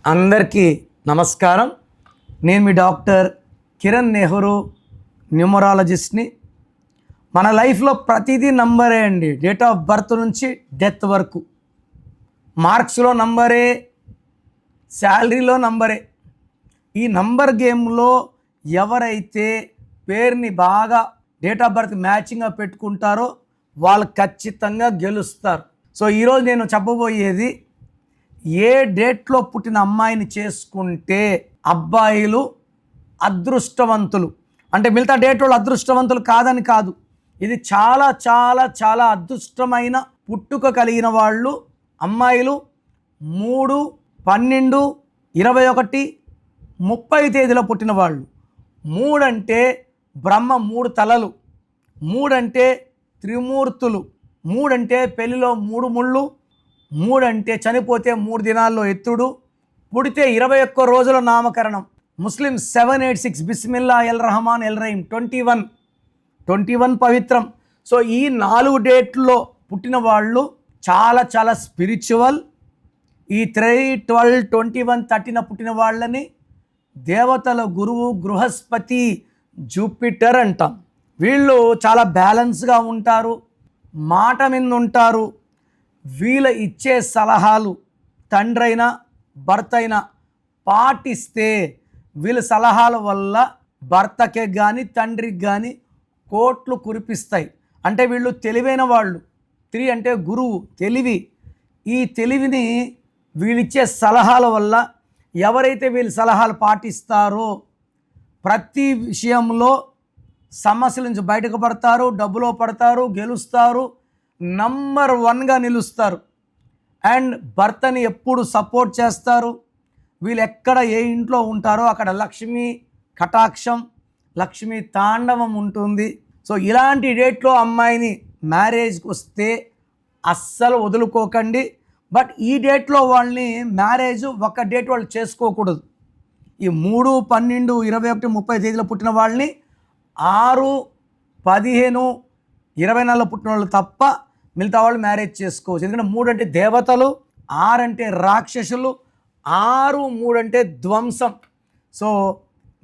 అందరికీ నమస్కారం. నేను మీ డాక్టర్ కిరణ్ నెహ్రూ, న్యూమరాలజిస్ట్ని. మన లైఫ్లో ప్రతిదీ నంబరే అండి. డేట్ ఆఫ్ బర్త్ నుంచి డెత్ వరకు. మార్క్స్లో నంబరే, శాలరీలో నంబరే. ఈ నంబర్ గేమ్లో ఎవరైతే పేరుని బాగా డేట్ ఆఫ్ బర్త్ మ్యాచింగ్గా పెట్టుకుంటారో వాళ్ళు ఖచ్చితంగా గెలుస్తారు. సో ఈరోజు నేను చెప్పబోయేది, ఏ డేట్లో పుట్టిన అమ్మాయిని చేసుకుంటే అబ్బాయిలు అదృష్టవంతులు. అంటే మిగతా డేట్ వాళ్ళు అదృష్టవంతులు కాదని కాదు, ఇది చాలా చాలా చాలా అదృష్టమైన పుట్టుక కలిగిన వాళ్ళు. అమ్మాయిలు 3, 12, 21, 30 తేదీలో పుట్టిన వాళ్ళు. 3 అంటే బ్రహ్మ 3 తలలు, 3 అంటే త్రిమూర్తులు, 3 అంటే పెళ్లిలో 3 ముళ్ళు, 3 అంటే చనిపోతే 3 దినాల్లో ఎత్తుడు, పుడితే 21 రోజుల నామకరణం. ముస్లిం 786 బిస్మిల్లా ఎల్ రహమాన్ ఎల్ రహీం 21 పవిత్రం. సో ఈ 4 డేట్లో పుట్టిన వాళ్ళు చాలా చాలా స్పిరిచువల్. ఈ 3, 12, 21, 13 పుట్టిన వాళ్ళని దేవతల గురువు బృహస్పతి, జూపిటర్ అంటాం. వీళ్ళు చాలా బ్యాలెన్స్గా ఉంటారు, మాట మీద ఉంటారు. వీళ్ళ ఇచ్చే సలహాలు తండ్రి అయినా భర్త అయినా పాటిస్తే వీళ్ళ సలహాల వల్ల భర్తకే కానీ తండ్రికి కానీ కోట్లు కురిపిస్తాయి. అంటే వీళ్ళు తెలివైన వాళ్ళు. 3 అంటే గురువు, తెలివి. ఈ తెలివిని వీళ్ళిచ్చే సలహాల వల్ల ఎవరైతే వీళ్ళ సలహాలు పాటిస్తారో ప్రతి విషయంలో సమస్యల నుంచి బయటకు పడతారు, డబ్బులో పడతారు, గెలుస్తారు, నంబర్ 1గా నిలుస్తారు. అండ్ భర్తని ఎప్పుడు సపోర్ట్ చేస్తారు. వీళ్ళు ఎక్కడ ఏ ఇంట్లో ఉంటారో అక్కడ లక్ష్మీ కటాక్షం, లక్ష్మీ తాండవం ఉంటుంది. సో ఇలాంటి డేట్లో అమ్మాయిని మ్యారేజ్కి వస్తే అస్సలు వదులుకోకండి. బట్ ఈ డేట్లో వాళ్ళని మ్యారేజ్ ఒక డేట్ వాళ్ళు చేసుకోకూడదు. ఈ 3, 12, 21, 30 తేదీలో పుట్టిన వాళ్ళని 6, 15, 24లో పుట్టిన వాళ్ళు తప్ప మిగతా వాళ్ళు మ్యారేజ్ చేసుకోవచ్చు. ఎందుకంటే 3 అంటే దేవతలు, 6 అంటే రాక్షసులు, 6, 3 అంటే ధ్వంసం. సో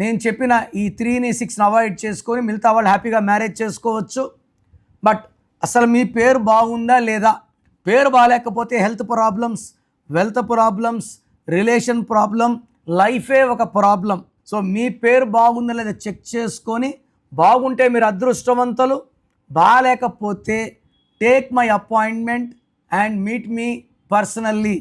నేను చెప్పిన ఈ 3ని 6ని అవాయిడ్ చేసుకొని మిగతా వాళ్ళు హ్యాపీగా మ్యారేజ్ చేసుకోవచ్చు. బట్ అసలు మీ పేరు బాగుందా లేదా? పేరు బాగాలేకపోతే health problems, wealth problems, relation problem, లైఫే ఒక ప్రాబ్లం. సో మీ పేరు బాగుందా లేదా చెక్ చేసుకొని, బాగుంటే మీరు అదృష్టవంతులు, బాగాలేకపోతే take my appointment and meet me personally.